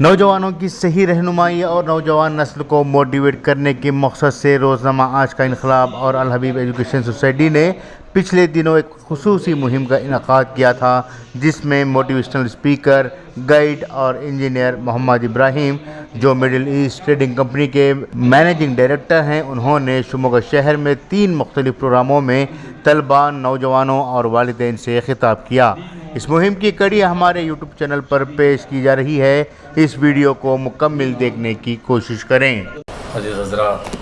नौजवानों की सही रहनुमाई और नौजवान नस्ल को मोटिवेट करने के मकसद से रोज़नामा आज का इनकलाब और अल हबीब एजुकेशन सोसाइटी ने पिछले दिनों एक खुसूसी मुहिम का इनकाद किया था, जिसमें मोटिवेशनल स्पीकर, गाइड और इंजीनियर मोहम्मद इब्राहिम, जो मिडिल ईस्ट ट्रेडिंग कंपनी के मैनेजिंग डायरेक्टर हैं, उन्होंने शिमोगा शहर में 3 मुख्तलिफ प्रोग्रामों में तलबा, नौजवानों और वालिदैन से खिताब किया। इस मुहिम की कड़ी हमारे यूट्यूब चैनल पर पेश की जा रही है। इस वीडियो को मुकम्मल देखने की कोशिश करें। अज़ीज़ हज़रात,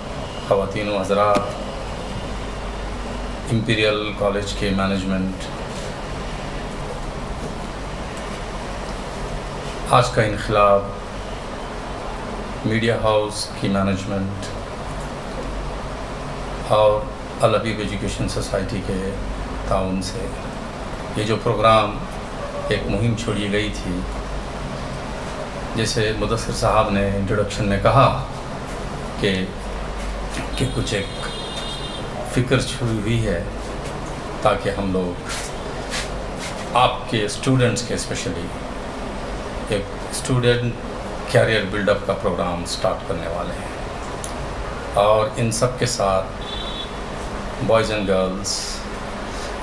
ख़वातीन व हज़रात, इंपीरियल कॉलेज के मैनेजमेंट, आज का इनक़लाब, मीडिया हाउस की मैनेजमेंट और अल हबीब एजुकेशन सोसाइटी के ताउन से ये जो प्रोग्राम एक मुहिम छोड़ी गई थी, जैसे मुदस्सिर साहब ने इंट्रोडक्शन में कहा कि कुछ एक फ़िक्र छुई हुई है ताकि हम लोग आपके स्टूडेंट्स के स्पेशली एक स्टूडेंट कैरियर बिल्डअप का प्रोग्राम स्टार्ट करने वाले हैं। और इन सब के साथ बॉयज़ एंड गर्ल्स,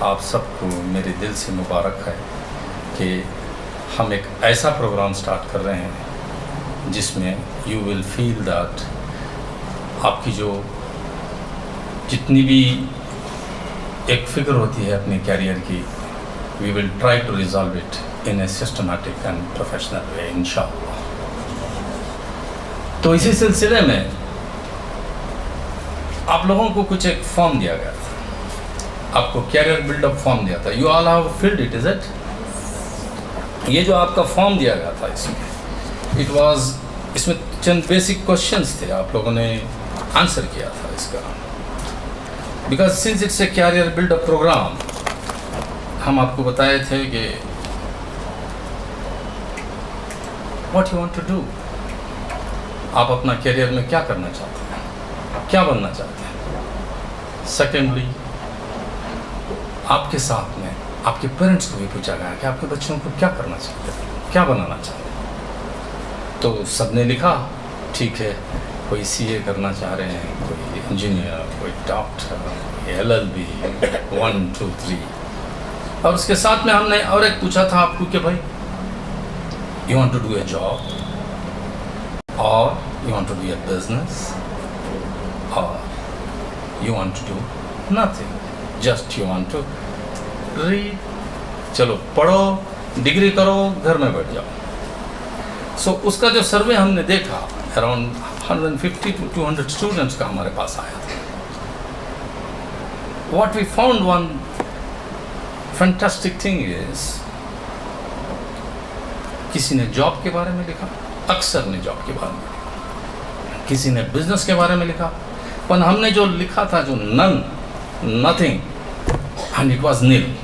आप सबको मेरे दिल से मुबारक है कि हम एक ऐसा प्रोग्राम स्टार्ट कर रहे हैं जिसमें यू विल फील दैट आपकी जो जितनी भी एक फ़िक्र होती है अपने कैरियर की, we will try to resolve it in a systematic and professional way इंशाअल्लाह। तो इसी सिलसिले में आप लोगों को कुछ एक फॉर्म दिया गया था, आपको कैरियर बिल्डअप फॉर्म दिया था। You all have filled it, is it? ये जो आपका फॉर्म दिया गया था, इसमें चंद बेसिक क्वेश्चंस थे, आप लोगों ने आंसर किया था इसका। Because since it's a career buildup program, हम आपको बताए थे कि what you want to do, आप अपना कैरियर में क्या करना चाहते हैं, क्या बनना चाहते हैं। सेकेंडली, आपके साथ में आपके पेरेंट्स को भी पूछा गया कि आपके बच्चों को क्या करना चाहते हैं, क्या बनाना चाहते हैं। तो सब ने लिखा, ठीक है, कोई सीए करना चाह रहे हैं, कोई इंजीनियर, कोई डॉक्टर, कोई LLB, 1 2 3। और उसके साथ में हमने और एक पूछा था आपको कि भाई you want to do a job, और you want to do a business, और you want to do nothing, just you want to read. चलो पढ़ो, डिग्री करो, घर में बैठ जाओ। सो उसका जो सर्वे हमने देखा, अराउंड 150 to 200 स्टूडेंट्स का हमारे पास आया था। What we found, one fantastic thing is, किसी ने जॉब के बारे में लिखा, अक्सर ने जॉब के बारे में लिखा, किसी ने बिजनेस के बारे में लिखा, पर हमने जो लिखा था, जो none, nothing and it was nil.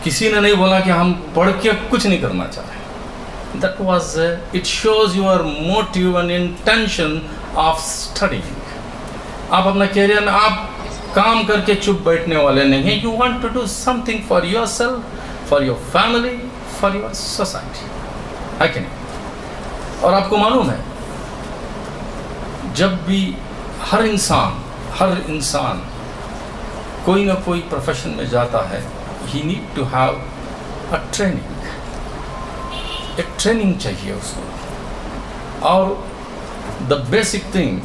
किसी ने नहीं बोला कि हम पढ़ के कुछ नहीं करना चाह रहे। That was, it shows your motive and intention of studying. आप अपना कैरियर में आप काम करके चुप बैठने वाले नहीं हैं। You want to do something for yourself, for your family, for your society, है कि नहीं? और आपको मालूम है, जब भी हर इंसान कोई ना कोई प्रोफेशन में जाता है, he need to have a training, एक ट्रेनिंग चाहिए उसको। और the basic thing,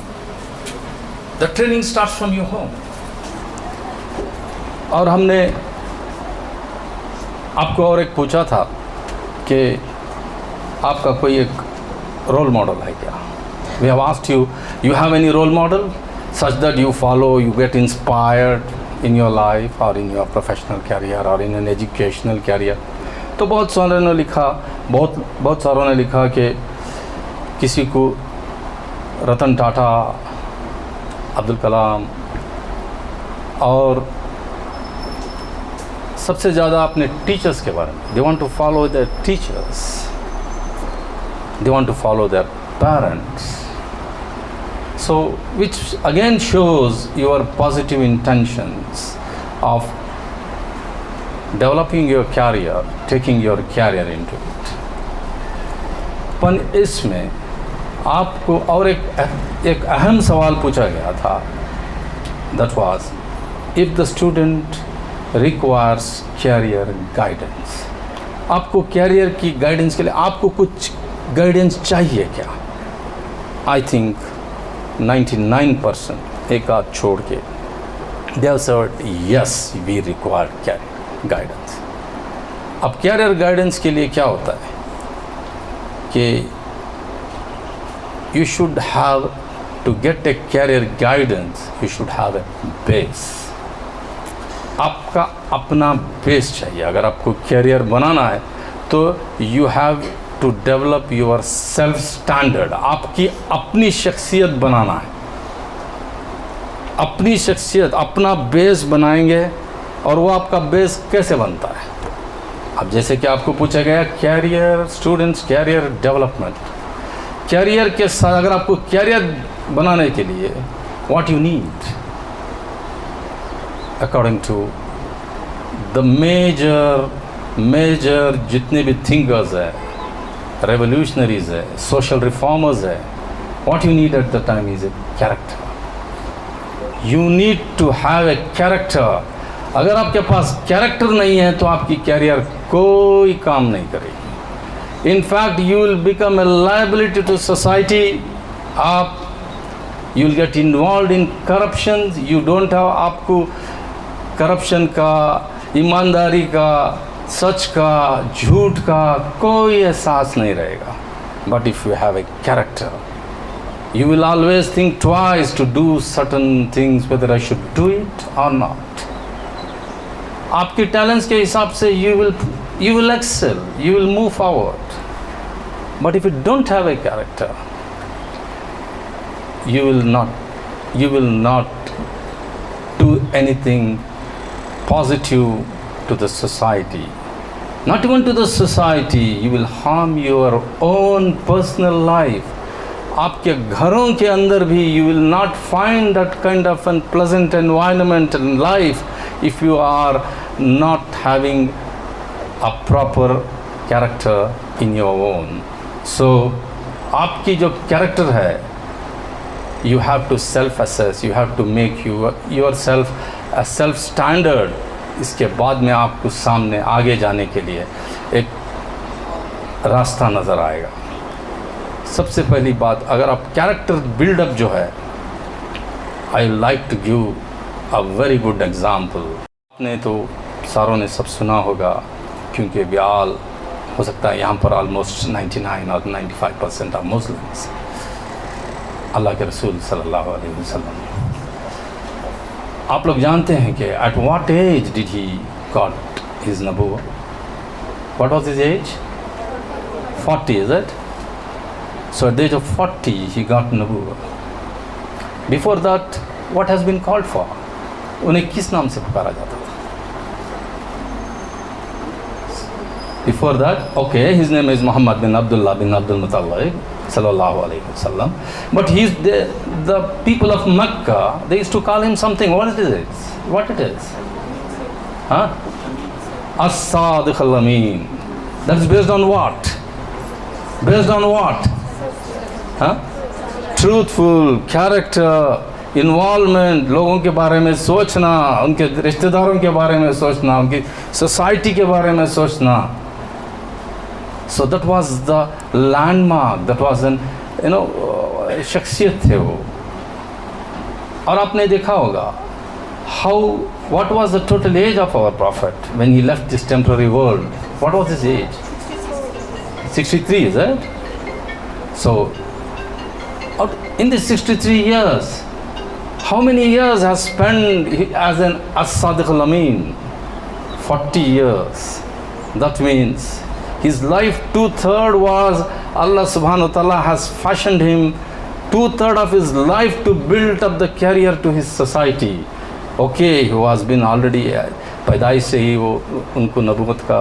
the training starts from your home. और हमने आपको और एक पूछा था कि आपका कोई एक रोल मॉडल है क्या? We have asked you, you have any role model such that you follow, you get inspired in your life or in your professional career or in an educational career? तो बहुत सारों ने लिखा, बहुत सारों ने लिखा कि किसी को रतन टाटा, अब्दुल कलाम, और सबसे ज़्यादा अपने टीचर्स के बारे में, they want to follow their teachers, they want to follow their parents. So which again shows your positive intentions of developing your career, taking your career into it. पर इसमें आपको और एक अहम सवाल पूछा गया था, that was if the student requires career guidance, आपको कैरियर की गाइडेंस के लिए आपको कुछ गाइडेंस चाहिए क्या? आई थिंक 99% एक आध छोड़ के they have said yes we require career guidance. अब कैरियर गाइडेंस के लिए क्या होता है कि you should have to get a career guidance, you should have a base। आपका अपना बेस चाहिए। अगर आपको कैरियर बनाना है तो you have to develop yourself standard, आपकी अपनी शख्सियत बनाना है, अपनी शख्सियत, अपना बेस बनाएंगे। और वो आपका बेस कैसे बनता है? अब जैसे कि आपको पूछा गया career students career development, career के साथ अगर आपको कैरियर बनाने के लिए what you need according to the major जितने भी थिंकर्स है, रेवोल्यूशनरीज है, सोशल रिफॉर्मर्स है, what you need at the time is a character. You need to have a character. अगर आपके पास कैरेक्टर नहीं है तो आपकी कैरियर कोई काम नहीं करेगी। In fact, you will become a liability to society. You will get involved in corruption. You don't have, आपको corruption का, ईमानदारी का, सच का, झूठ का कोई एहसास नहीं रहेगा। But if you have a character, you will always think twice to do certain things, whether I should do it or not. आपके टैलेंट्स के हिसाब से you will excel, you will move forward. But if you don't have a character, you will not do anything positive to the society. Not even to the society, you will harm your own personal life. आपके घरों के अंदर भी you will not find that kind of a pleasant environment in life if you are not having a proper character in your own. So आपकी जो character है, you have to self assess, you have to make yourself a self standard. इसके बाद में आपको सामने आगे जाने के लिए एक रास्ता नज़र आएगा। सबसे पहली बात, अगर आप कैरेक्टर बिल्डअप जो है, I like to give a very good example. आपने तो सारों ने सब सुना होगा, क्योंकि ब्याल हो सकता है यहाँ पर ऑलमोस्ट 99 और 95% ऑफ मुस्लिम्स। अल्लाह के रसूल सल्लल्लाहु अलैहि वसल्लम, आप लोग जानते हैं कि at what age did he got his नबुव्वह? What was his age? 40, is it? So at the age of 40 he got नबुव्वह। Before that what has been called for? उन्हें किस नाम से पुकारा जाता था? Before that, okay, his name is Muhammad bin Abdullah bin Abdul Muttalib sallallahu alaihi wasallam, but he's the people of Mecca, they used to call him something. What is it? What it is? Huh? As-Sadiq al-Amin. That's based on what? Based on what? Huh? Truthful, character, involvement, लोगों के बारे में सोचना, उनके रिश्तेदारों के बारे में सोचना, उनकी सोसाइटी के बारे में सोचना। So that was the landmark, that was an शख्सियत थे वो। और आपने देखा होगा what was the total age of our prophet when he left this temporary world? What was his age? 63, is it? So in these 63 years, how many years has spent as an as-Sadiq al-Amin? 40 years. That means his life 2/3 was Allah subhanahu wa ta'ala has fashioned him 2/3 of his life to build up the career to his society. Okay, he was been already पैदाइश से ही वो उनको नबूवत का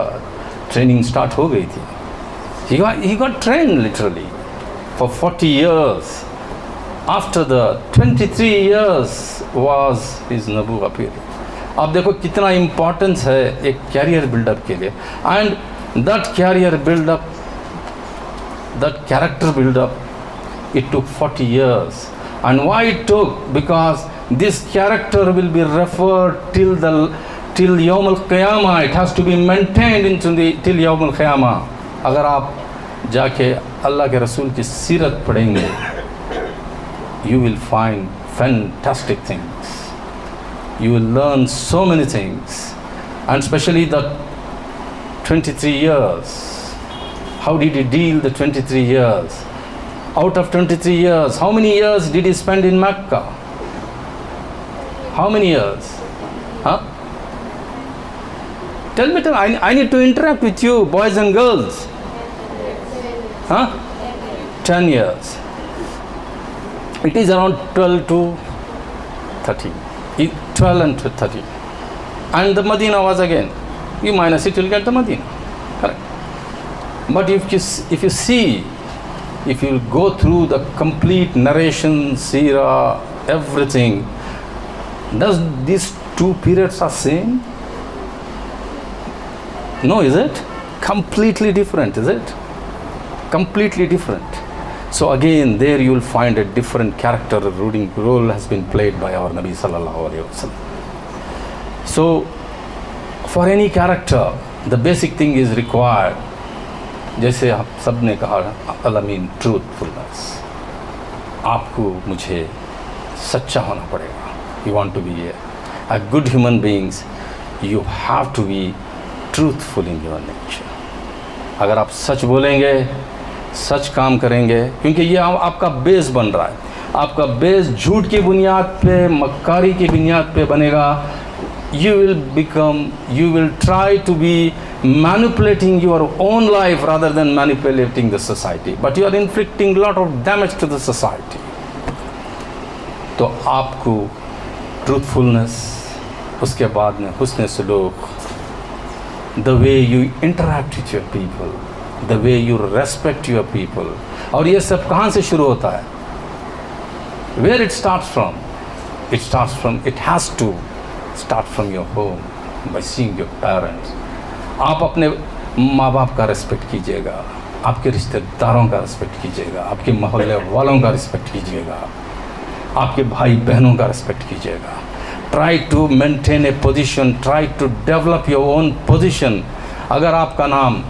training start हो गई थी। He got trained literally for 40 years. After the 23 years was his नबूवत period. अब देखो कितना इम्पोर्टेंस है एक कैरियर बिल्डअप के लिए। And that career buildup that character build up, it took 40 years. And why it took? Because this character will be referred till Yawm al-Qiyamah. It has to be maintained till Yawm al-Qiyamah. अगर आप जाके अल्लाह के रसूल की सीरत पढ़ेंगे, you will find fantastic things. You will learn so many things, and especially the 23 years. How did he deal the 23 years? Out of 23 years, how many years did he spend in Mecca? How many years? Huh? Tell me, I need to interact with you, boys and girls. Huh? 10 years. It is around 12 to 30. 12 and 30. And the Medina was again. You minus it, you'll get the Medina. Correct. But if you see, if you go through the complete narration, seerah, everything, does these two periods are same? No, is it? Completely different, is it? Completely different. So again, there you will find a different character, a role has been played by our Nabi sallallahu alaihi wasallam. So, for any character, the basic thing is required. जैसे आप सब ने कहा, I mean truthfulness. आपको मुझे सच्चा होना पड़ेगा. You want to be a good human beings, you have to be truthful in your nature. अगर आप सच बोलेंगे, सच काम करेंगे, क्योंकि ये आपका बेस बन रहा है. आपका बेस झूठ की बुनियाद पे, मक्कारी की बुनियाद पे बनेगा. You will try to be manipulating your own life rather than manipulating the society. But you are inflicting a lot of damage to the society. तो आपको truthfulness, उसके बाद में हुस्न सलूक, the way you interact with your people, the way you respect your people. और ये सब कहाँ से शुरू होता है? Where it starts from? It has to start from your home, by seeing your parents. आप अपने माँ बाप का रिस्पेक्ट कीजिएगा, आपके रिश्तेदारों का रिस्पेक्ट कीजिएगा, आपके मोहल्ले वालों का रिस्पेक्ट कीजिएगा, आपके भाई बहनों का रिस्पेक्ट कीजिएगा. Try to maintain a position, try to develop your own position. अगर आपका नाम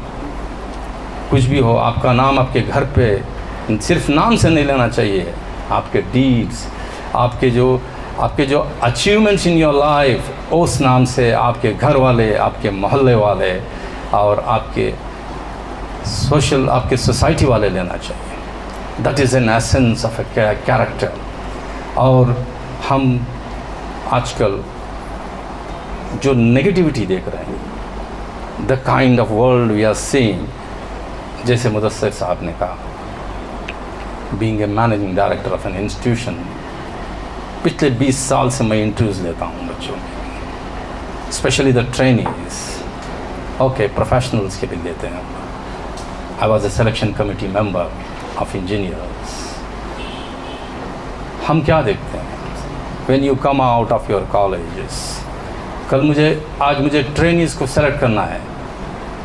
कुछ भी हो, आपका नाम आपके घर पे सिर्फ नाम से नहीं लेना चाहिए. आपके डीड्स, आपके जो अचीवमेंट्स इन योर लाइफ, उस नाम से आपके घर वाले, आपके मोहल्ले वाले और आपके सोसाइटी वाले लेना चाहिए. That is an essence of a character. और हम आजकल जो नेगेटिविटी देख रहे हैं, the kind of world we are seeing, जैसे मुदस्सिर साहब ने कहा, being a managing director of an institution, पिछले 20 साल से मैं इंटरव्यूज़ लेता हूँ बच्चों के, specially the trainees. Okay, professionals के भी लेते हैं. I was a selection committee member of engineers. हम क्या देखते हैं? When you come out of your colleges, आज मुझे ट्रेनीज को सेलेक्ट करना है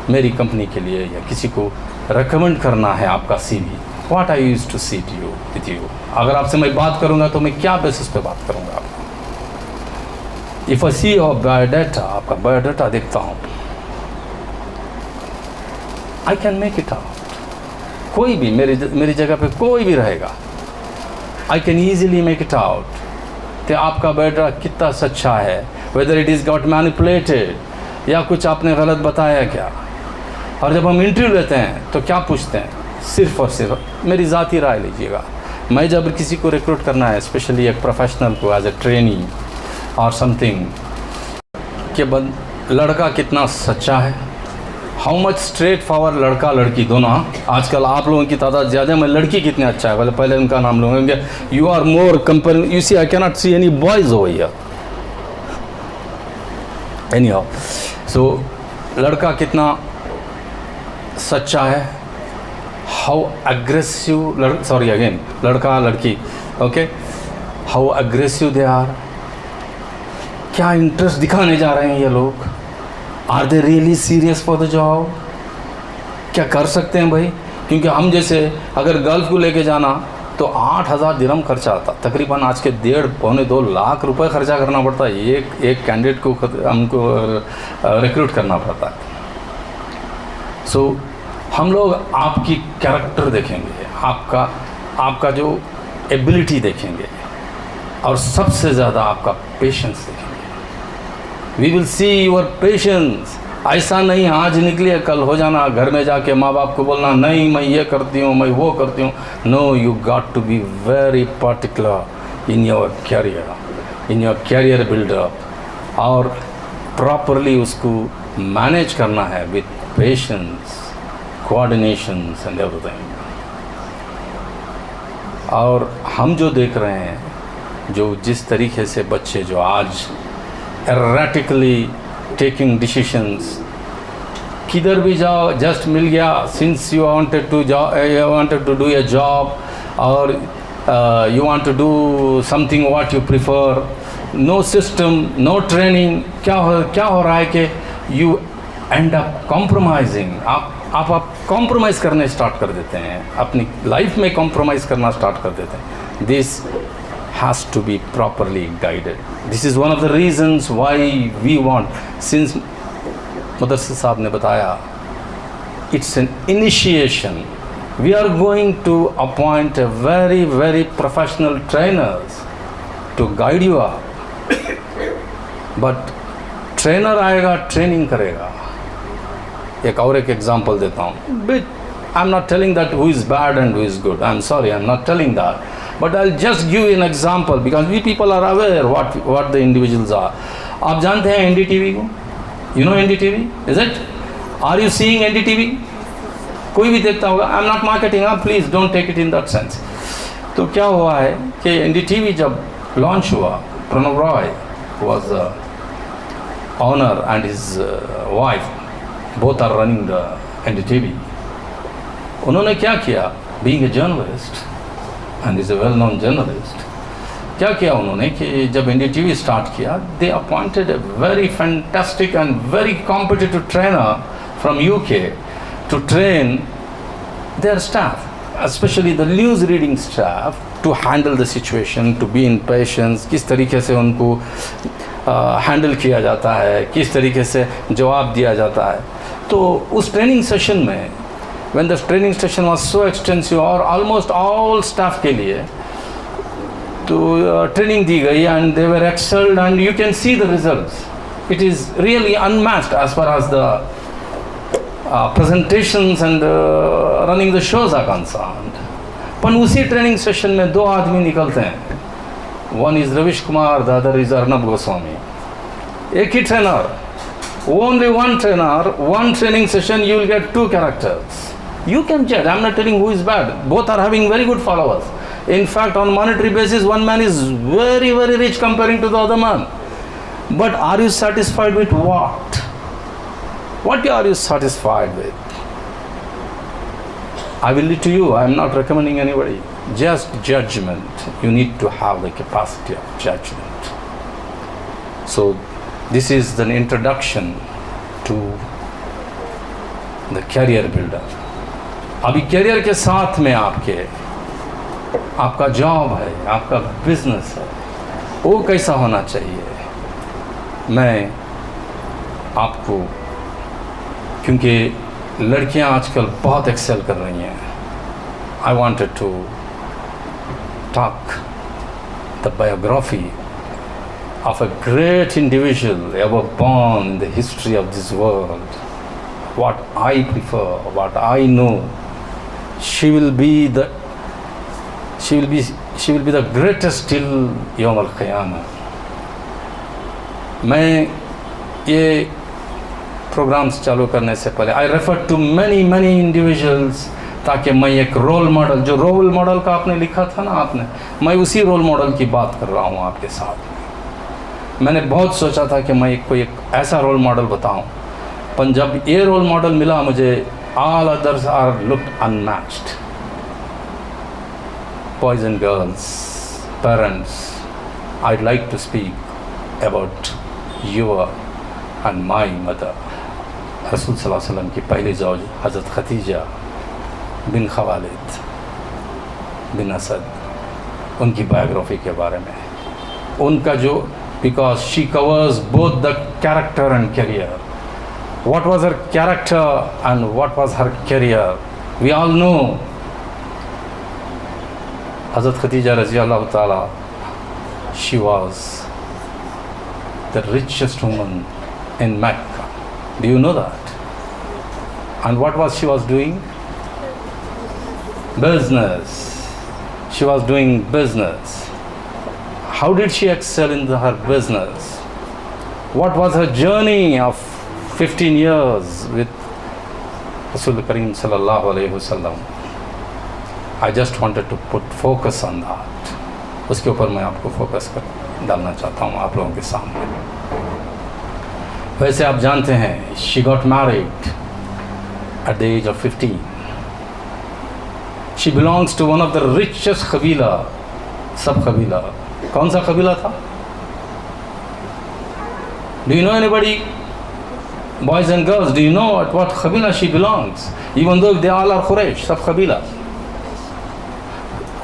मेरी कंपनी के लिए, या किसी को रेकमेंड करना है आपका CV. What I used to see to you with you. अगर आपसे मैं बात करूँगा तो मैं क्या बेसिस पे बात करूँगा आपको? If I see your biodata, आपका बायोडाटा देखता हूँ, I can make it out. कोई भी मेरी जगह पे कोई भी रहेगा, I can easily make it out. तो आपका बायोडाटा कितना सच्चा है, whether it is got manipulated या कुछ आपने गलत बताया क्या. और जब हम इंटरव्यू लेते हैं तो क्या पूछते हैं? सिर्फ और सिर्फ मेरी ज़ाती राय लीजिएगा. मैं जब किसी को रिक्रूट करना है, स्पेशली एक प्रोफेशनल को एज ए ट्रेनी और समथिंग, के बाद लड़का कितना सच्चा है, हाउ मच स्ट्रेट फॉरवर्ड लड़का लड़की दोनों. आजकल आप लोगों की तादाद ज़्यादा, मैं लड़की कितने अच्छा है पहले उनका नाम लूँगा. You are more compare, you see I can not see any boys over here any how. So लड़का कितना सच्चा है, हाउ अग्रेसिव, लड़का लड़की, okay, how aggressive they are, क्या इंटरेस्ट दिखाने जा रहे हैं ये लोग, are they really serious for the job, क्या कर सकते हैं भाई. क्योंकि हम जैसे अगर गल्फ़ को लेके जाना तो 8,000 दिरहम खर्चा आता, तकरीबन आज के 1.5-2 लाख रुपए खर्चा करना पड़ता है एक कैंडिडेट को हमको रिक्रूट करना पड़ता है। सो हम लोग आपकी कैरेक्टर देखेंगे, आपका जो एबिलिटी देखेंगे और सबसे ज़्यादा आपका पेशेंस देखेंगे। We will see your patience. ऐसा नहीं आज निकलिए कल हो जाना, घर में जाके माँ बाप को बोलना नहीं मैं ये करती हूँ मैं वो करती हूँ। No, you got to be very particular in your career buildup और प्रॉपरली उसको मैनेज करना है with patience, coordinations and everything. और हम जो देख रहे हैं, जो जिस तरीके से बच्चे जो आज एरेटिकली टेकिंग डिसीशंस, किधर भी जाओ जस्ट मिल गया, since you wanted to do a job और you want to do something what you prefer, no system, no training. क्या हो रहा है कि यू एंड अप कॉम्प्रोमाइजिंग। आप कॉम्प्रोमाइज़ करने स्टार्ट कर देते हैं, अपनी लाइफ में कॉम्प्रोमाइज़ करना स्टार्ट कर देते हैं। This has to be properly guided. This is one of the reasons why we want, since Mudassir Sahab ne bataya, it's an initiation. We are going to appoint a very, very professional trainers to guide you up. But trainer आएगा, training करेगा। एक example देता हूँ। But I'm not telling that who is bad and who is good. I'm sorry, I'm not telling that. But I'll just give you an example because we people are aware what the individuals are. आप जानते हैं NDTV को? You know NDTV? Is it? Are you seeing NDTV? कोई भी देखता होगा। I'm not marketing, please don't take it in that sense. तो क्या हुआ है कि NDTV जब लॉन्च हुआ, Pranav Roy was the owner and his wife both are running the NDTV. उन्होंने क्या किया, being a journalist and is a well-known journalist, क्या किया उन्होंने कि जब NDTV स्टार्ट किया, they appointed a very fantastic and very competitive trainer from UK to train their staff, especially the news reading staff, to handle the situation, to be in patience, किस तरीके से उनको हैंडल किया जाता है, किस तरीके से जवाब दिया जाता है। तो उस ट्रेनिंग सेशन में, when the training session was so extensive और almost all staff के लिए तो ट्रेनिंग दी गई and they were excelled and you can see the results. It is really unmatched as far as the presentations and running the shows are concerned. पर उसी training session में 2 आदमी निकलते हैं, one is Ravish Kumar, the other is Arnab Goswami. एक ही trainer, only one trainer, one training session, you will get 2 characters. You can judge. I'm not telling who is bad. Both are having very good followers. In fact, on monetary basis, one man is very, very rich comparing to the other man. But are you satisfied with what? What are you satisfied with? I will leave to you. I'm not recommending anybody. Just judgment. You need to have the capacity of judgment. So, this is an introduction to the career builder. अभी career के साथ में आपका job है, आपका business है, वो कैसा होना चाहिए। मैं आपको, क्योंकि लड़कियां आजकल बहुत एक्सेल कर रही हैं, I wanted to talk the biography of a great individual ever born in the history of this world. What I prefer, what I know, she will be the greatest till Yawm al-Qiyamah. मैं ये programmes चालू करने से पहले I refer to many individuals, ताकि मैं एक role model, जो रोल मॉडल का आपने लिखा था ना आपने, मैं उसी रोल मॉडल की बात कर रहा हूँ आपके साथ। मैंने बहुत सोचा था कि मैं कोई एक ऐसा रोल मॉडल बताऊं, पर जब ये रोल मॉडल मिला मुझे, all others are looked unmatched. Boys and girls, parents, I'd like to speak about your and my mother. रसूल सल्लल्लाहु अलैहि वसल्लम की पहली ज़ौज हज़रत खदीजा बिन खवालिद बिन असद, उनकी बायोग्राफी के बारे में, उनका जो, because she covers both the character and career. What was her character and what was her career? We all know Hazrat Khadija Raziyallahu Ta'ala, she was the richest woman in Mecca. Do you know that? And what was she was doing? Business. She was doing business. How did she excel in her business? What was her journey of 15 years with Rasul Kareem Sallallahu Alaihi Wasallam? I just wanted to put focus on that. उसके ऊपर मैं आपको focus कर डालना चाहता हूँ आप लोगों के सामने. वैसे आप जानते हैं, she got married at the age of 15. She belongs to one of the richest कबीला, सब कबीला. कौन सा कबीला था? Do you know anybody? Boys and girls, do you know at what Qabila she belongs? Even though they all are Quraysh, sab Qabila.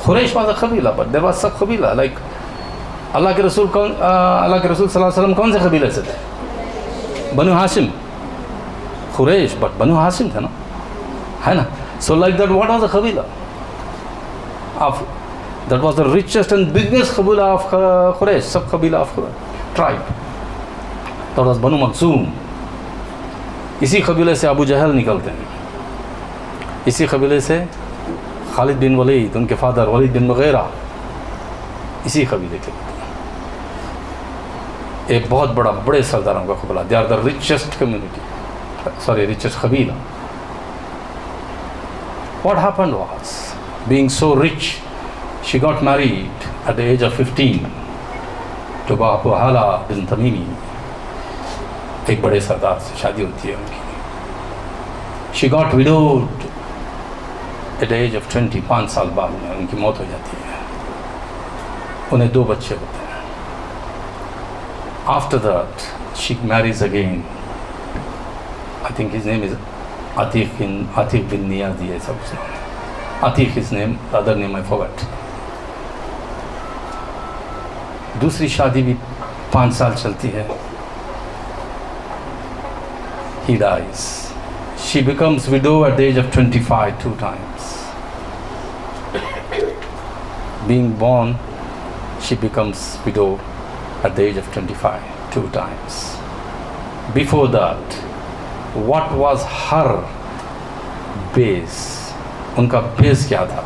Quraysh was a Qabila, but there was sab Qabila. Like Allah ke Rasul Sallallahu Alaihi Wasallam कौन से कबीले से थे? Banu Hashim. Quraysh, but Banu Hashim थे ना, है ना? So like that, what was the Qabila? That was the richest and biggest Qabila of Quraysh, sab Qabila of tribe. That was Banu Makhzum. इसी कबीले से अबू जहल निकलते हैं, इसी कबीले से खालिद बिन वलीद, उनके फादर वलीद बिन मुगीरा, इसी कबीले के एक बहुत बड़े सरदारों का कबीला. They are the richest community, sorry richest कबीला. What happened was, being so rich, she got married at the age of 15 to Abu Hala bin तमीमी. एक बड़े सरदार से शादी होती है उनकी. She got widowed at the age of 20. 5 साल बाद में उनकी मौत हो जाती है. उन्हें 2 बच्चे होते हैं. After that she marries again. I think his name is Atiq bin Niyazi है सब. Atiq his name, other name I forgot. दूसरी शादी भी 5 साल चलती है. He dies. She becomes widow at the age of 25 2 times. Being born, she becomes widow at the age of 25 2 times. Before that, what was her base? उनका base क्या था?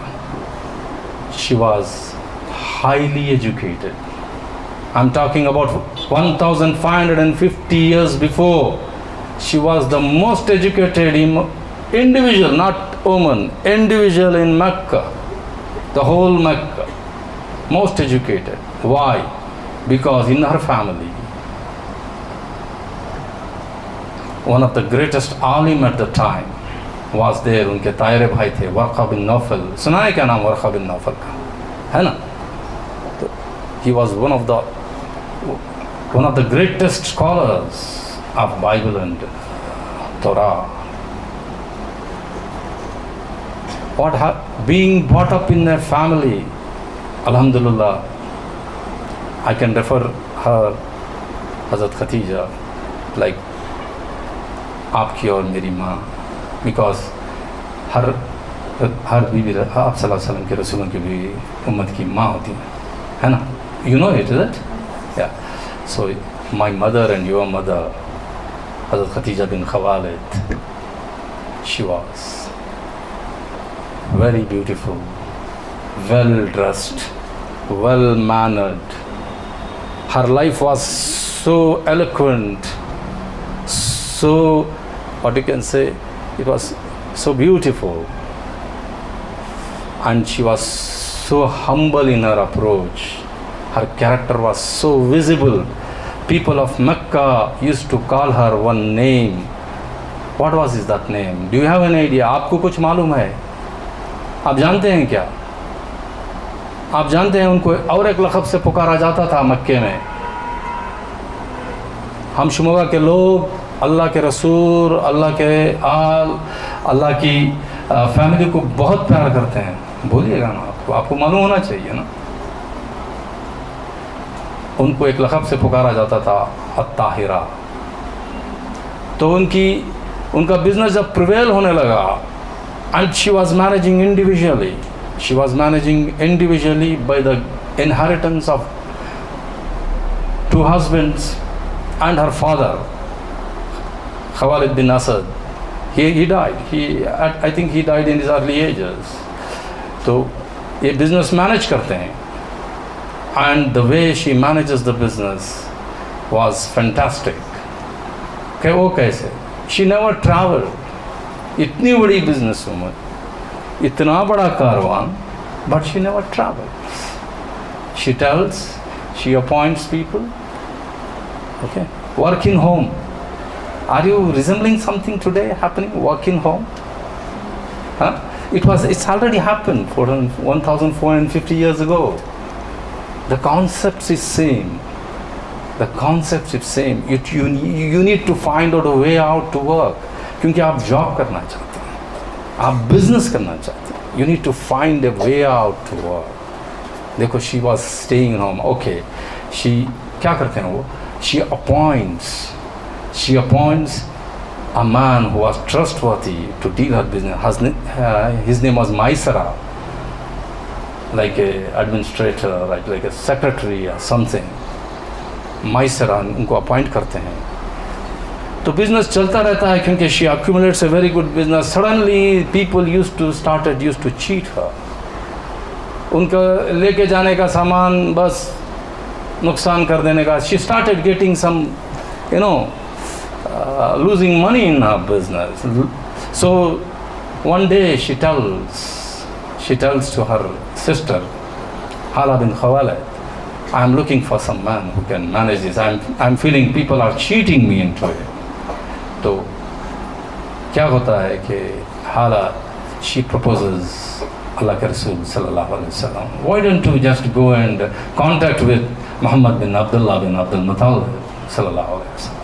She was highly educated. I'm talking about 1550 years before. She was the most educated individual, not woman, individual in Mecca, the whole Mecca, most educated. Why? Because in her family, one of the greatest alim at the time was there. उनके तायरे भाई थे, वर्क़ा बिन Naufal. सुना है क्या नाम वर्क़ा बिन Naufal का? है ना? तो he was one of the greatest scholars of Bible and Torah. Being brought up in a family, alhamdulillah, I can refer her, Hazrat Khadija, like आपकी और मेरी माँ, because हर बीवी आप सल्लल्लाहु अलैहि वसल्लम के रसूलों की भी उम्मत की माँ होती है ना? You know it, is it? Yeah. So my mother and your mother, Hazrat Khadija bin Khawalid, she was very beautiful, well dressed, well mannered. Her life was so eloquent, so, what you can say, it was so beautiful, and she was so humble in her approach. Her character was so visible. People of Mecca used to call her one name. What was that name? Do you have an idea? आपको कुछ मालूम है? आप जानते हैं क्या? आप जानते हैं उनको और एक लक़ब से पुकारा जाता था मक्के में. हम शुमागा के लोग, अल्लाह के रसूल, अल्लाह के आल, अल्लाह की फैमिली को बहुत प्यार करते हैं, बोलिएगा ना, आपको मालूम होना चाहिए ना। उनको एक लक़ब से पुकारा जाता था अत्ताहिरा। तो उनका बिजनेस जब प्रिवेल होने लगा, and she was managing individually by the inheritance of 2 husbands and her father, Khalid bin Asad. He died. I think he died in his early ages. तो ये बिजनेस मैनेज करते हैं, and the way she manages the business was fantastic. वो कैसे? She never traveled. इतनी बड़ी business woman, इतना बड़ा Karwan, but she never travels. She tells, she appoints people. Okay, working home. Are you resembling something today happening? Working home? Huh? It's already happened 1,450 years ago. The concept is same. The concept is same. You need to find out a way out to work. क्योंकि आप job करना चाहते हैं, आप business करना चाहते हैं. You need to find a way out to work. देखो, she was staying home. Okay, she क्या करते हैं वो? She appoints a man who was trustworthy to deal her business. His name was Maisara, like a administrator, like a secretary or something. Maisara उनको appoint करते हैं. तो business चलता रहता है, क्योंकि she accumulates a very good business. Suddenly people used to cheat her. उनका लेके जाने का सामान बस नुकसान कर देने का. She started getting some, losing money in her business. So one day she tells to her sister, Hala bin Khawalid, I am looking for some man who can manage this. I'm feeling people are cheating me into it. तो क्या होता है कि Hala, she proposes Allah ke Rasul sallallahu alaihi wasallam, why don't you just go and contact with Muhammad bin Abdullah bin Abdul Muttalib sallallahu alaihi wasallam.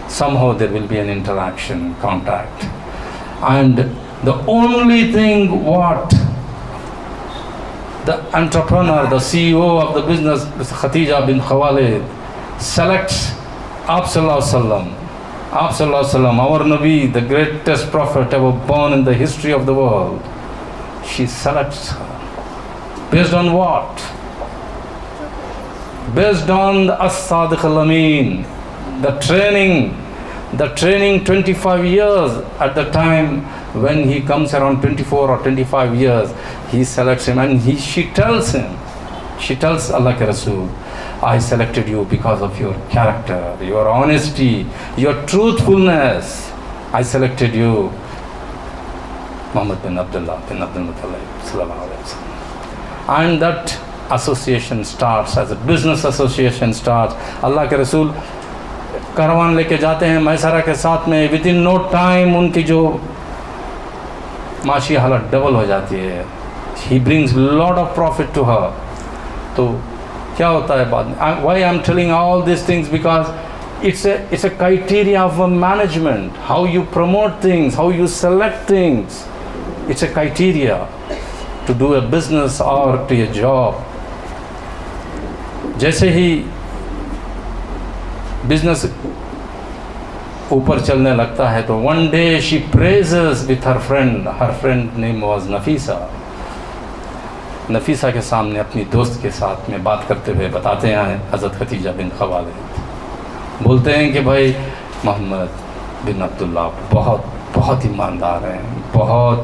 Somehow there will be an interaction, contact. And the only thing what the entrepreneur, the CEO of the business, Khadija bin Khawalid, selects Sallallahu Alaihi Wasallam, our Nabi, the greatest prophet ever born in the history of the world. She selects her. Based on what? Based on the As-Sadiq Al-Amin, the training 25 years at the time when he comes around 24 or 25 years, he selects him, and she tells Allah ke Rasul, I selected you because of your character, your honesty, your truthfulness. I selected you, Muhammad bin Abdullah bin Abdul Muttalib sallallahu alaihi wasallam. And that association starts, as a business association starts. Allah के रसूल कारवान लेके जाते हैं मैसरा के साथ में. With in no time उनकी जो माशी हालत डबल हो जाती है. He brings lot of profit to her. तो क्या होता है बाद में? Why I am telling all this things because it's a criteria of a management, how you promote things, how you select things. It's a criteria to do a business or to a job. जैसे ही business ऊपर चलने लगता है तो one day she praises with her friend name was Nafisa. Nafisa के सामने अपनी दोस्त के साथ में बात करते हुए बताते हैं हज़रत खदीजा बिन खवालिद, बोलते हैं कि भाई मोहम्मद बिन अब्दुल्ला बहुत ईमानदार हैं, बहुत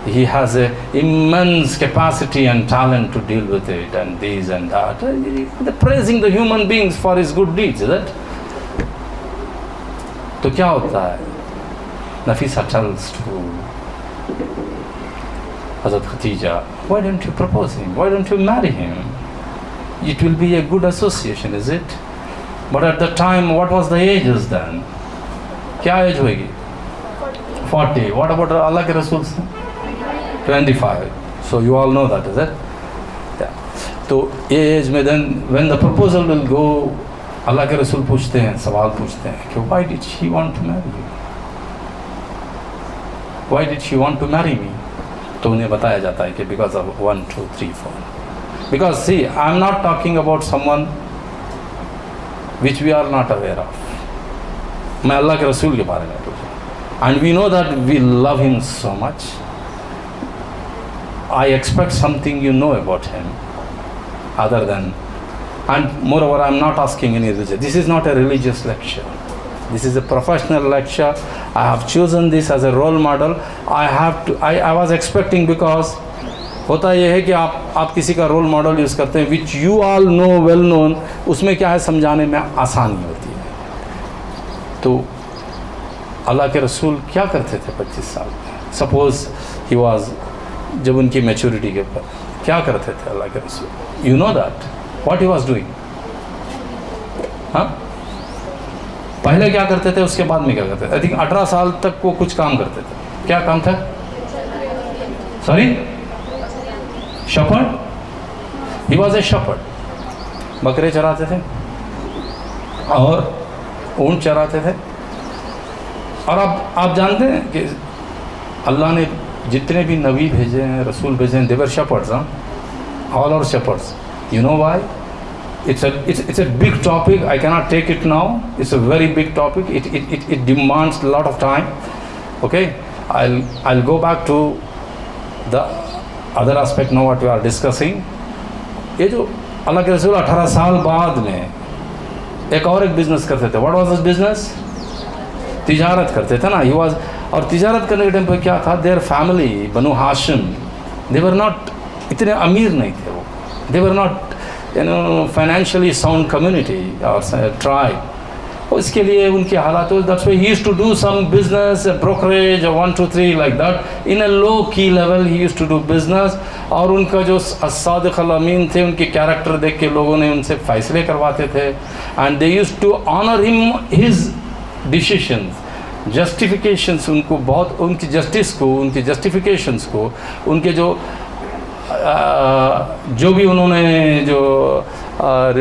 he has a immense capacity and talent to deal with it and this and that. They're praising the human beings for his good deeds, is it? तो क्या होता है? Nafisa tells to Hazrat Khadija, why don't you propose him? Why don't you marry him? It will be a good association, is it? But at the time, what was the ages then? क्या as होगी? 40. What about Allah के रसूल? 25. So you all know that, is it? Yeah. तो ये as में then when the proposal will go, अल्लाह के रसूल पूछते हैं, सवाल पूछते हैं कि why did she want to marry you? Why did she want to marry me? तो उन्हें बताया जाता है कि because of 1 2 3 4. Because see I am not talking about someone which we are not aware of. मैं अल्लाह के रसूल के बारे में पूछा, and we know that we love him so much. I expect something you know about him other than, and moreover I am not asking any religion. This is not a religious lecture. This is a professional lecture. I have chosen this as a role model. I was expecting, because होता यह है कि आप किसी का role model use करते हैं which you all know well known, उसमें क्या है समझाने में आसानी होती है. तो अल्लाह के रसूल क्या करते थे 25 साल में? सपोज ही वाज, जब उनकी मैच्योरिटी के ऊपर क्या करते थे अल्लाह के रसूल? You know that what he was doing. हाँ, पहले क्या करते थे, उसके बाद में क्या करते थे? आई थिंक 18 साल तक वो कुछ काम करते थे. क्या काम था? Sorry, shepherd. He was a shepherd. बकरे चराते थे और ऊंट चराते थे. और आप जानते हैं कि अल्लाह ने जितने भी नबी भेजे हैं, रसूल भेजे हैं, they are shepherds. All are shepherds. You know why? It's a big topic. I cannot take it now. It's a very big topic. It demands a lot of time. Okay, I'll go back to the other aspect now what we are discussing. ये जो अल्लाह के रसूल 18 साल बाद में एक business करते थे. What was this business? तिजारत करते थे ना. He was, और तिजारत करने के टाइम पर क्या था, their family Banu Hashim, they were not, इतने अमीर नहीं थे वो. They were not financially sound community और ट्राइब. इसके लिए उनके हालात, that's why he used to do some business, brokerage 1 2 3 like that. In a low key level he used to do business. और उनका जो अस्सादिक अल अमीन थे, उनके कैरेक्टर देख के लोगों ने उनसे फैसले करवाते थे. And they used to honour him his decisions, justifications. उनको बहुत, उनकी जस्टिस को, उनकी जस्टिफिकेशंस को, उनके जो भी उन्होंने जो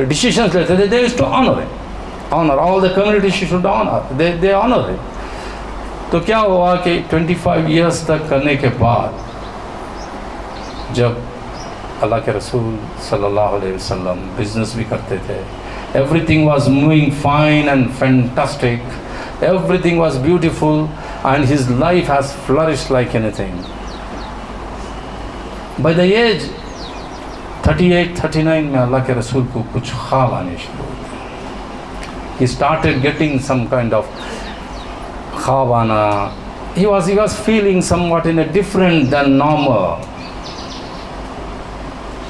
डिसीशंस लेते थे, they used to honour all the community should honour, they honour it. तो क्या हुआ कि 25 इयर्स तक करने के बाद जब अल्लाह के रसूल सल्लल्लाहु अलैहि वसल्लम बिजनेस भी करते थे, everything was moving fine and fantastic. Everything was beautiful and his life has flourished like anything. By the age 38-39 में अल्लाह के रसूल को कुछ ख्वाब आने शुरू हुए. He started getting some kind of ख्वाब आना. He was feeling somewhat in a different than normal.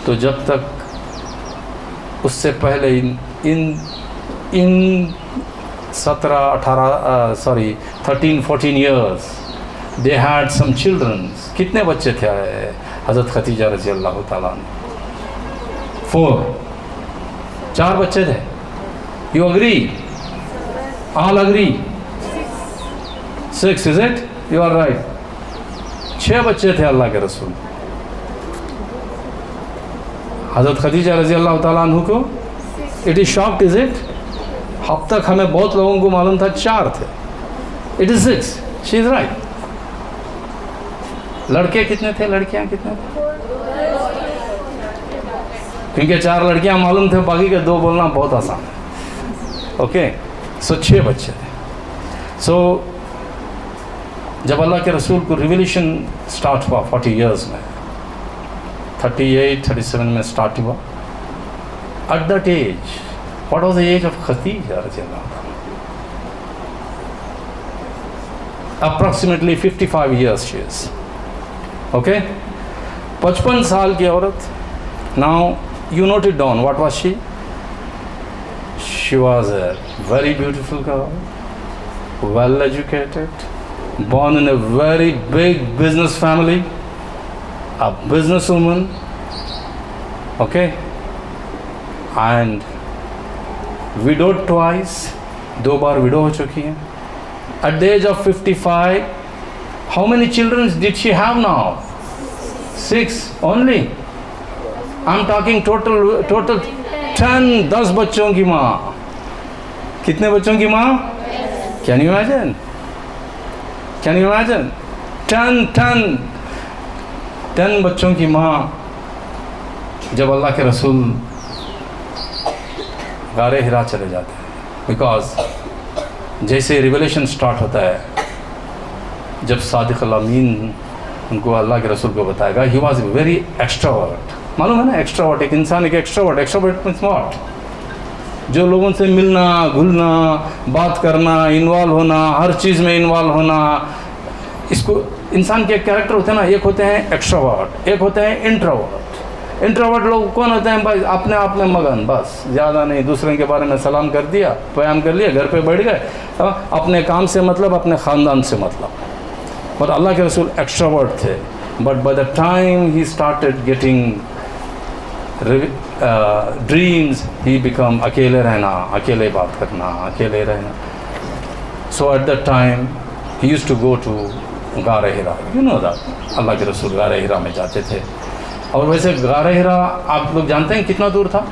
तो जब तक उससे पहले इन 13-14 years they had some children. कितने बच्चे थे हज़रत खदीजा रज़ी अल्लाह ताला अन्हा? 4 बच्चे थे. You agree? All agree? 6 is it? You are right. 6 बच्चे थे अल्लाह के रसूल. हज़रत खदीजा रज़ी अल्लाह ताला अन्हु को it is shocked, is it? अब तक हमें बहुत लोगों को मालूम था 4 थे. It is 6. She is right. लड़के कितने थे, लड़कियां कितने थे? क्योंकि 4 लड़कियां मालूम थे, बाकी के 2 बोलना बहुत आसान है. ओके, सो 6 बच्चे थे. सो जब अल्लाह के रसूल को रिवोल्यूशन स्टार्ट हुआ 40 इयर्स में, 38-37 में स्टार्ट हुआ. At that age, what was the age of Khadija radiallahu anha? Approximately 55 years she is. Okay, 55 साल की औरत. Now you note it down. What was she? She was a very beautiful girl, well educated, born in a very big business family, a businesswoman. Okay, and widowed twice, 2 bar window हो चुकी हैं. At the age of 55, how many children did she have now? 6 only. I'm talking total 10 बच्चों की माँ. कितने बच्चों की माँ? Can you imagine? 10 बच्चों की माँ जब अल्लाह के रसूल गारे हिरा चले जाते हैं, बिकॉज जैसे रिवलेशन स्टार्ट होता है, जब सादिक अमीन उनको अल्लाह के रसूल को बताएगा, ही वॉज वेरी एक्स्ट्रावर्ट। मालूम है ना एक्स्ट्रावर्ट, एक इंसान एक एक्स्ट्रावर्ट मीन्स व्हाट? जो लोगों से मिलना, घुलना, बात करना, इन्वॉल्व होना, हर चीज़ में इन्वॉल्व होना, इसको इंसान के कैरेक्टर होते हैं ना, एक होते हैं एक्स्ट्रावर्ट, एक होते हैं इंट्रोवर्ट। इंट्रोवर्ट लोग कौन होते हैं भाई? अपने आप में मगन, बस ज़्यादा नहीं, दूसरे के बारे में सलाम कर दिया, प्याम कर लिया, घर पे बैठ गए, अपने काम से मतलब, अपने ख़ानदान से मतलब। और अल्लाह के रसूल एक्स्ट्रावर्ट थे, but by the time he started getting dreams, he become अकेले रहना, अकेले बात करना, अकेले रहना। So at the time he used to go to गारे हिरा, यू नो दैट, अल्लाह के रसूल गारे हिरा में जाते थे। और वैसे गारे हिरा आप लोग जानते हैं कितना दूर था?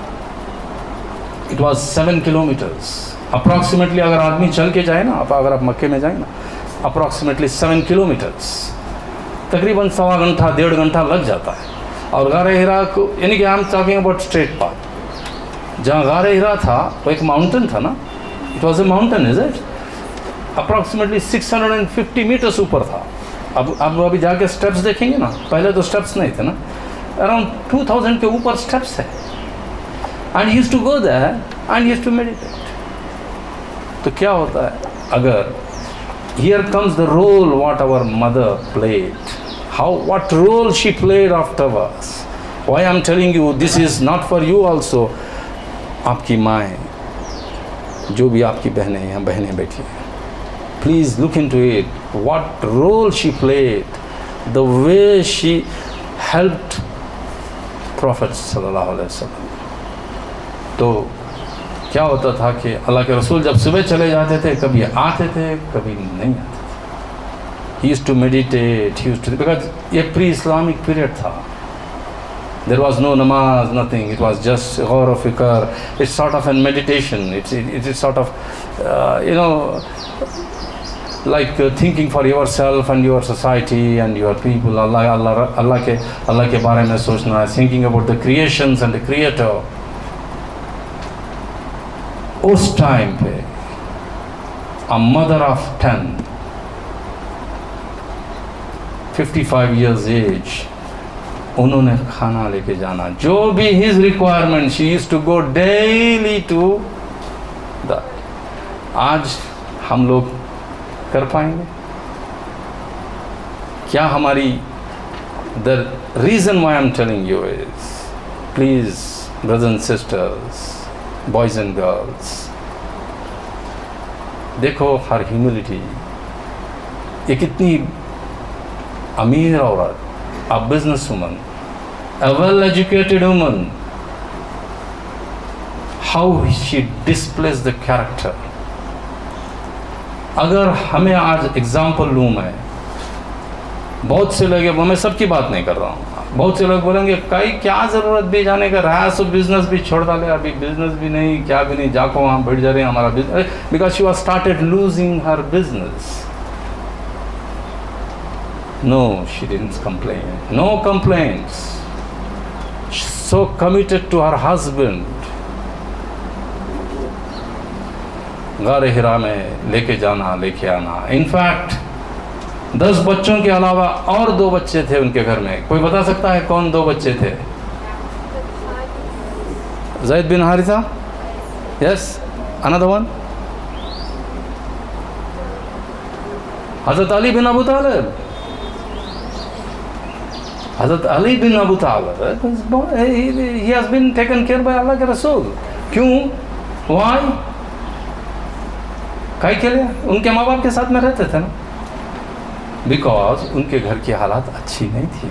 It was 7 kilometres approximately. अगर आदमी चल के जाए ना, अगर आप मक्के में जाए ना, अप्रॉक्सीमेटली 7 किलोमीटर्स, तकरीबन 1.25 घंटा 1.5 घंटा लग जाता है। और गारे हिरा को, यानी कि I am talking about straight path. जहाँ गारे हिरा था वो एक माउंटेन था ना, it was a mountain, is it? Approximately 650 metres ऊपर था। अब अभी जाके स्टेप्स देखेंगे ना, पहले तो स्टेप्स नहीं थे ना, अराउंड 2000 के ऊपर स्टेप्स है। And he used to go there and he used to meditate. तो क्या होता है, अगर here comes the role what our mother played, what role she played after us. Why I'm telling you this is not for you also. आपकी माएँ, जो भी आपकी बहनें हैं, बहनें बैठी हैं, please look into it. What role she played, the way she helped Prophet sallallahu alaihi wasallam. तो क्या होता था कि अल्लाह के रसूल जब सुबह चले जाते थे, कभी आते थे, कभी नहीं आते। He used to meditate, because ये pre-Islamic period था. There was no namaz, nothing. It was just ghawr of fikr. It's sort of a meditation. It is sort of, like thinking for yourself and your society and your people. Allah के बारे में सोचना, thinking about the creations and the Creator. उस time पे, a mother of 10, 55 years age, उन्होंने खाना लेके जाना, जो भी his requirement, she used to go daily to that. आज हम लोग कर पाएंगे क्या? हमारी the reason why I'm telling you is, please brothers and sisters, boys and girls, देखो हर humility, ये कितनी अमीर औरत, a business woman, a well educated woman, how she displays the character. अगर हमें आज एग्जाम्पल लूँ मैं, बहुत से लोग, मैं सबकी बात नहीं कर रहा हूँ, बहुत से लोग बोलेंगे कई क्या ज़रूरत भी जाने का, रहा सो बिजनेस भी छोड़ डाले, अभी बिजनेस भी नहीं, क्या भी नहीं, जाको वहाँ बैठ जा रहे हैं हमारा business, because she was started losing her business. No, she didn't complain. No complaints. So committed to her husband. गारे हिरा में लेके जाना, लेके आना. In fact, 10 बच्चों के अलावा और 2 बच्चे थे उनके घर में. कोई बता सकता है कौन 2 बच्चे थे? ज़ैद बिन हारिसा? Yes. Another one? हज़रत अली बिन अबू तालिब. Hazrat Ali bin Abu Talib, he has been taken care by Allah के रसूल. क्यों? Why? काहे के लिए? उनके माँ बाप के साथ में रहते थे ना. Because उनके घर की हालात अच्छी नहीं थी.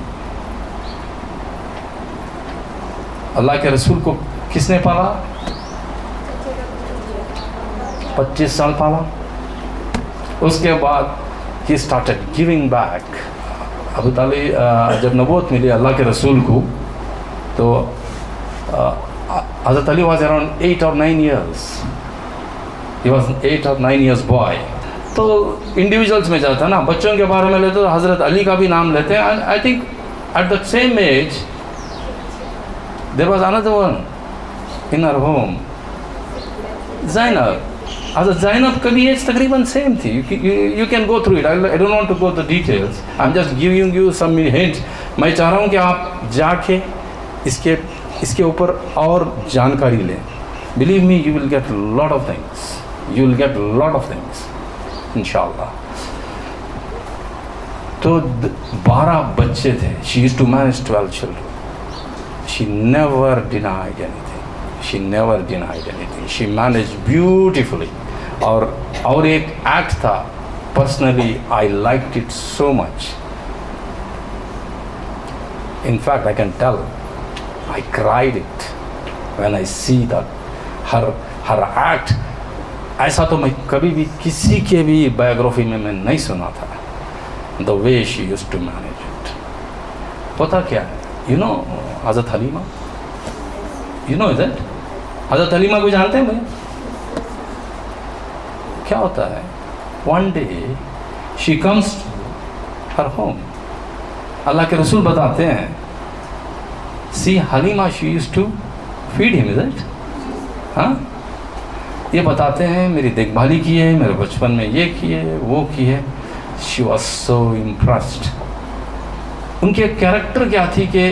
अल्लाह के रसूल को किसने पाला? 25 साल पाला. उसके बाद he started giving back. Abu तालिब जब नबूवत मिली अल्लाह के रसूल को, तो हज़रत Ali was around 8 or 9 years. He was 8 or 9 years boy. तो इंडिविजुअल्स में जाता है ना, बच्चों के बारे में लेते तो हज़रत अली का भी नाम लेते हैं. I think at the same age there was another one in our home, Zainab. हज़रत ज़ैनब का भी एज तकरीबन सेम थी. You can go through it. I don't want to go the details. I am just giving you some hints. मैं चाह रहा हूँ कि आप जाके इसके ऊपर और जानकारी लें. Believe me, you will get lot of things. You will get lot of things इंशाल्लाह. तो 12 बच्चे थे. She used to manage 12 children. She never denied anything. She never denied anything. She manage beautifully. और एक एक्ट था, personally I liked it so much. In fact, I can tell, I cried it when I see that her act. ऐसा तो मैं कभी भी किसी के भी बायोग्राफी में मैं नहीं सुना था. The way she used to manage it. पता क्या है? You know हज़रत हलीमा? You know that? हज़रत हलीमा को जानते हैं भैया? क्या होता है? One day she comes to her home. अल्लाह के रसूल बताते हैं, सी हलीमा she used to feed him, is it? हाँ, ये बताते हैं मेरी देखभाली की है, मेरे बचपन में ये किए वो किए. She was so impressed. उनके कैरेक्टर क्या थी कि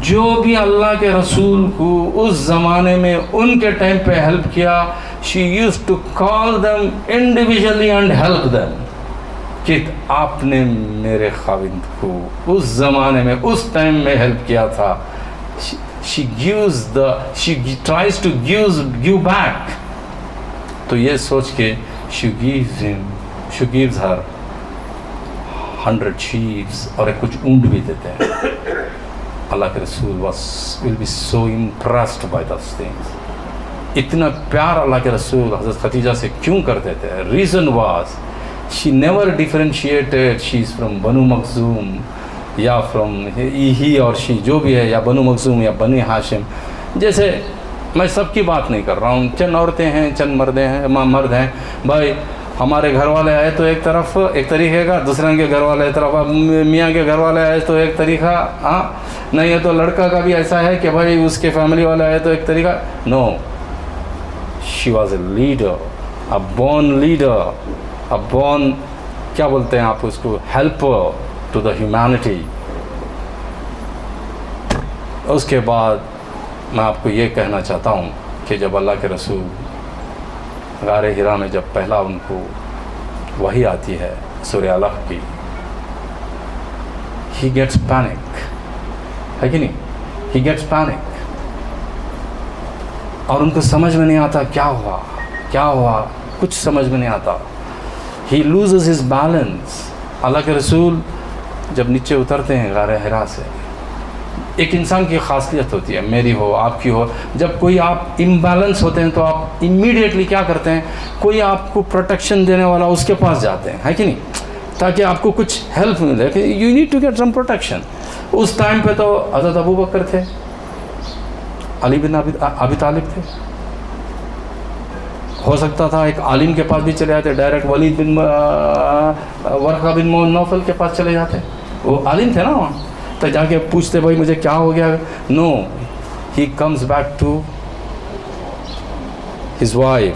जो भी अल्लाह के रसूल को उस ज़माने में उनके टाइम पे हेल्प किया, she used to call them individually and help them. कि आपने मेरे खाविंद को उस ज़माने में उस टाइम में हेल्प किया था. She tries to give back. तो ये सोच के शी गिव्स हर 100 शीप्स और कुछ ऊँट भी देते हैं. अल्लाह के रसूल will be so impressed by those things. इतना प्यार अल्लाह के रसूल हज़रत खदीजा से क्यों करते थे? Reason was she never differentiated she is from Banu Makhzum या from he or she, जो भी है, या बनु मखजूम या बनी हाशिम. जैसे मैं सबकी बात नहीं कर रहा हूँ. चंद औरतें हैं, चंद मर्द हैं. भाई हमारे घर वाले आए तो एक तरफ एक तरीके का, दूसरे के घर वाले एक तरफ, मियाँ के घर वाले आए तो एक तरीका. हाँ, नहीं है तो लड़का का भी ऐसा है कि भाई उसके फैमिली वाले आए तो एक तरीका. No, she was a leader, a born leader, a born, क्या बोलते हैं आप उसको, हेल्पर टू द ह्यूमैनिटी. उसके बाद मैं आपको ये कहना चाहता हूँ कि जब अल्लाह के रसूल गारे हिरा में जब पहला उनको वही आती है सूरह अलक़ की, ही गेट्स पैनिक, है कि नहीं? He gets panic. और उनको समझ में नहीं आता क्या हुआ, कुछ समझ में नहीं आता. He loses his balance. अल्लाह के रसूल जब नीचे उतरते हैं गारे हिरा से, एक इंसान की खासियत होती है, मेरी हो आपकी हो, जब कोई आप इम्बैलेंस होते हैं तो आप इमीडिएटली क्या करते हैं, कोई आपको प्रोटेक्शन देने वाला उसके पास जाते हैं, है कि नहीं, ताकि आपको कुछ हेल्प मिले. You need to get some protection. उस टाइम पे तो हज़रत अबू बकर थे, अली बिन अबी तालिब थे. हो सकता था एक आलिम के पास भी चले जाते, डायरेक्ट वलीद बिन वर्का बिन नौफल के पास चले जाते. वो आलिम थे ना वहाँ, तो जाके पूछते भाई मुझे क्या हो गया. No, he comes back to his wife.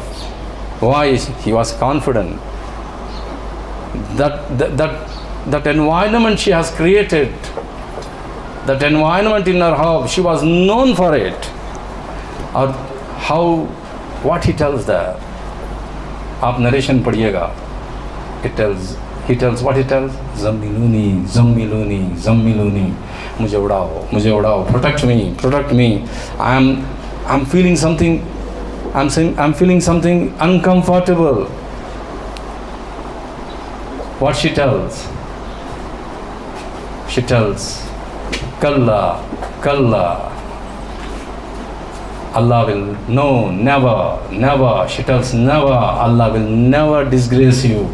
Why? He was confident that environment she has created, that environment in her house, she was known for it. और how, what he tells there, आप narration पढ़िएगा. he tells what he tells, ज़म्मिलूनी, मुझे उड़ाओ, protect me, I'm feeling something uncomfortable. What she tells, kalla, Allah will, no, never, she tells never, Allah will never disgrace you.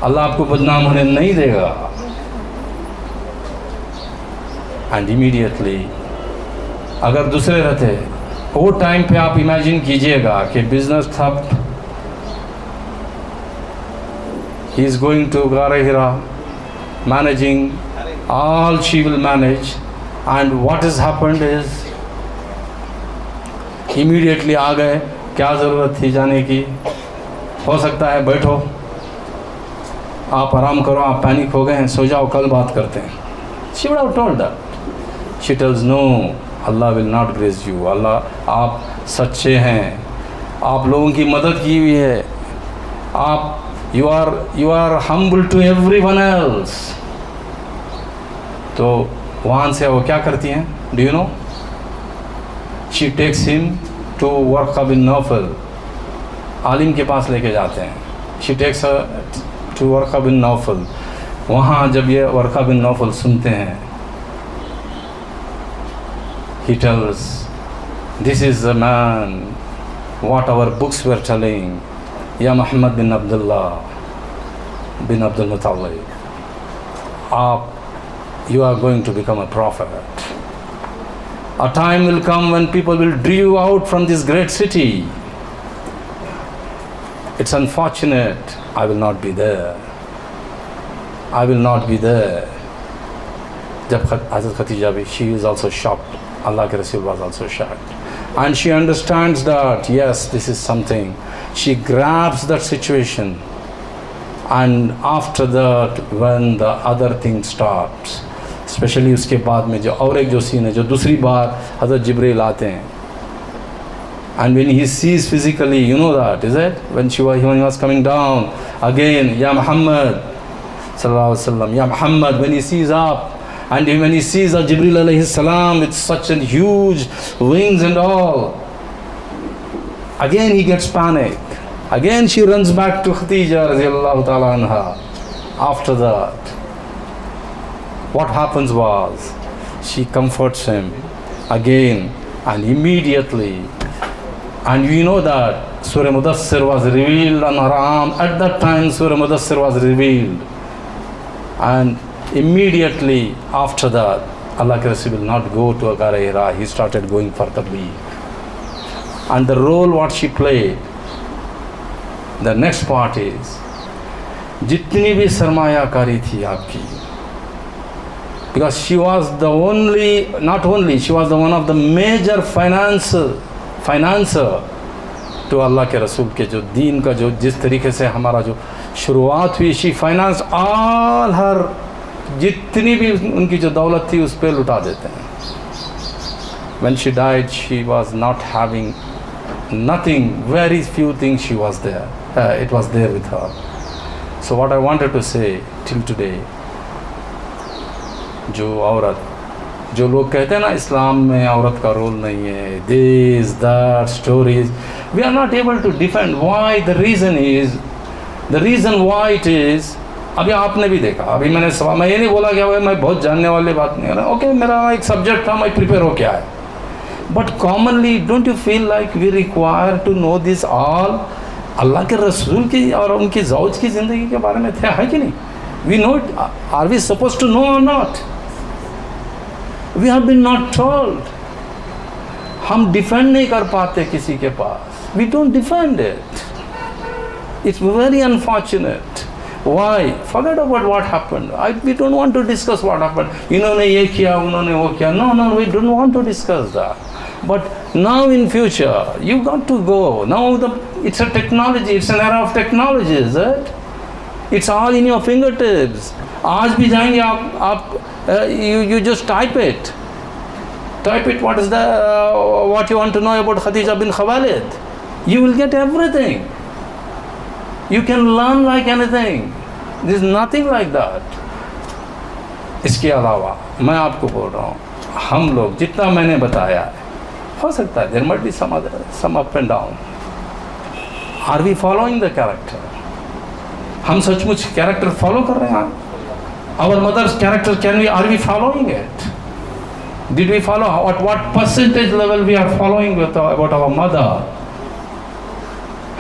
Allah आपको बदनाम होने नहीं देगा. And immediately, अगर दूसरे रहते, वो टाइम पे आप इमेजिन कीजिएगा कि बिजनेस ठप, he is going to Ghar Hira, managing all she will manage, and what has happened is immediately आ गए, क्या ज़रूरत थी जाने की, हो सकता है बैठो, आप आराम करो, आप पैनिक हो गए हैं, सो जाओ, कल बात करते हैं. She would have told that. She tells no, Allah will not grace you. Allah, आप सच्चे हैं, आप लोगों की मदद की हुई है, आप you are humble to everyone else. तो वहाँ से वो क्या करती हैं? Do you know? She takes him to Warqa bin Nawfal. आलिम के पास लेके जाते हैं. She takes her to Warqa bin Nawfal. वहाँ जब ये वर्का बिन नौफल सुनते हैं, he tells, this is the man what our books were telling, या Muhammad bin Abdullah bin Abdul Muttalib, you are going to become a prophet. A time will come when people will drive you out from this great city. It's unfortunate I will not be there. I will not be there. जब Hazrat Khatija भी, she is also shocked. Allah ke Rasul was also shocked. And she understands that, yes, this is something. She grabs that situation. And after that, when the other thing starts, especially उसके बाद में जो और एक जो scene है, जो दूसरी बार हज़रत जिब्रील आते हैं, and when he sees physically, you know that, is it? When he was coming down again, Ya Muhammad sallallahu alaihi wasallam, Ya Muhammad, when he sees up, and when he sees Jibreel alayhi salam with such a huge wings and all, again he gets panic. Again she runs back to Khadija radiyallahu ta'ala anha. After that, what happens was, she comforts him again, and immediately, and we know that Surah Mudassir was revealed on her arm. At that time Surah Mudassir was revealed, and immediately after that, Allah ke Rasul will not go to Ghar Hira. He started going for tabligh. And the role what she played, the next part is, जितनी भी सरमायाकारी थी आपकी, because she was the only, not only, she was the one of the major financer to Allah के रसूल के जो दीन का जो जिस तरीके से हमारा जो शुरुआत हुई, she financed all her, जितनी भी उनकी जो दौलत थी उस पर लुटा देते हैं. When she died, she was not having nothing, very few things she was there. It was there with her. So what I wanted to say till today, जो औरत, जो लोग कहते हैं ना इस्लाम में औरत का रोल नहीं है, this, that, stories, we are not able to defend. Why? The reason why it is, अभी आपने भी देखा, अभी मैंने सवाल, मैं ये नहीं बोला क्या मैं बहुत जानने वाली बात नहीं है ना, ओके, मेरा एक सब्जेक्ट था, मैं प्रिपेयर हो क्या है, but commonly don't you feel like we require to know this all? अल्लाह के रसूल की और उनकी ज़ौज की ज़िंदगी के बारे में थे, है कि नहीं? We know it. Are we suppose to know or not? We have been not told. हम डिफेंड नहीं कर पाते किसी के पास. We don't defend it. It's very unfortunate. Why? Forget about what happened. We don't want to discuss what happened. इन्होंने ये किया, उन्होंने वो किया. No, we don't want to discuss that. But now in future, you got to go. Now it's a technology. It's an era of technology, is it? It's all in your fingertips. आज भी जाएंगे आप you just type it. Type it. What is what you want to know about Khadija bin Khuwailid? You will get everything. You can learn like anything. There is nothing like that. इसके अलावा मैं आपको बोल रहा हूँ, हम लोग जितना मैंने बताया है, हो सकता है there might be some up and down. Are we following the character? हम सचमुच कैरेक्टर फॉलो कर रहे हैं? Our mother's character, are we following it? Did we follow? At what percentage level we are following about our mother?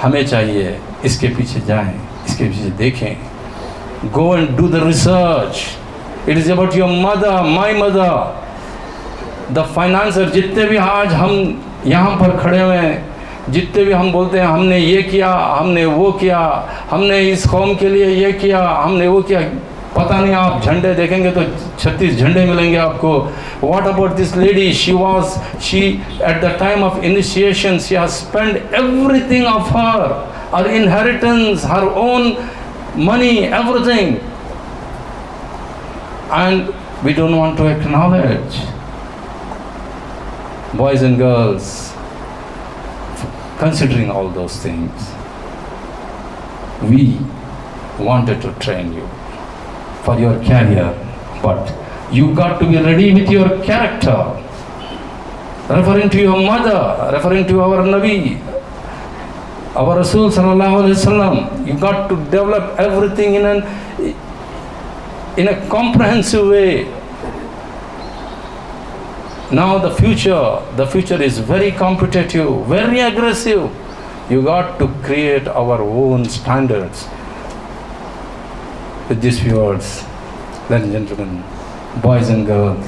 हमें चाहिए इसके पीछे जाएं, इसके पीछे देखें. Go and do the research. It is about your mother, my mother. The financer, जितने भी आज हम यहाँ पर खड़े हुए हैं, जितने भी हम बोलते हैं हमने ये किया, हमने वो किया, हमने इस कौम के लिए ये किया, हमने वो किया, पता नहीं आप झंडे देखेंगे तो 36 झंडे मिलेंगे आपको. What about this lady? She at the time of initiation, she has spent everything of her inheritance, her own money, everything. And we don't want to acknowledge. Boys and girls, considering all those things, we wanted to train you for your career, but you got to be ready with your character. Referring to your mother, referring to our Nabi, our Rasul sallallahu alaihi wasallam, you got to develop everything in a comprehensive way. Now the future is very competitive, very aggressive. You got to create our own standards. With these words, ladies and gentlemen, boys and girls,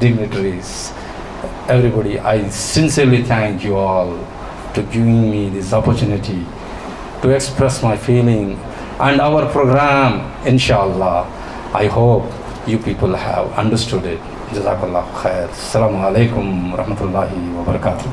dignitaries, everybody, I sincerely thank you all to giving me this opportunity to express my feeling and our program, inshallah. I hope you people have understood it. Jazakallah khair. Assalamu alaikum wa rahmatullahi wa barakatuh.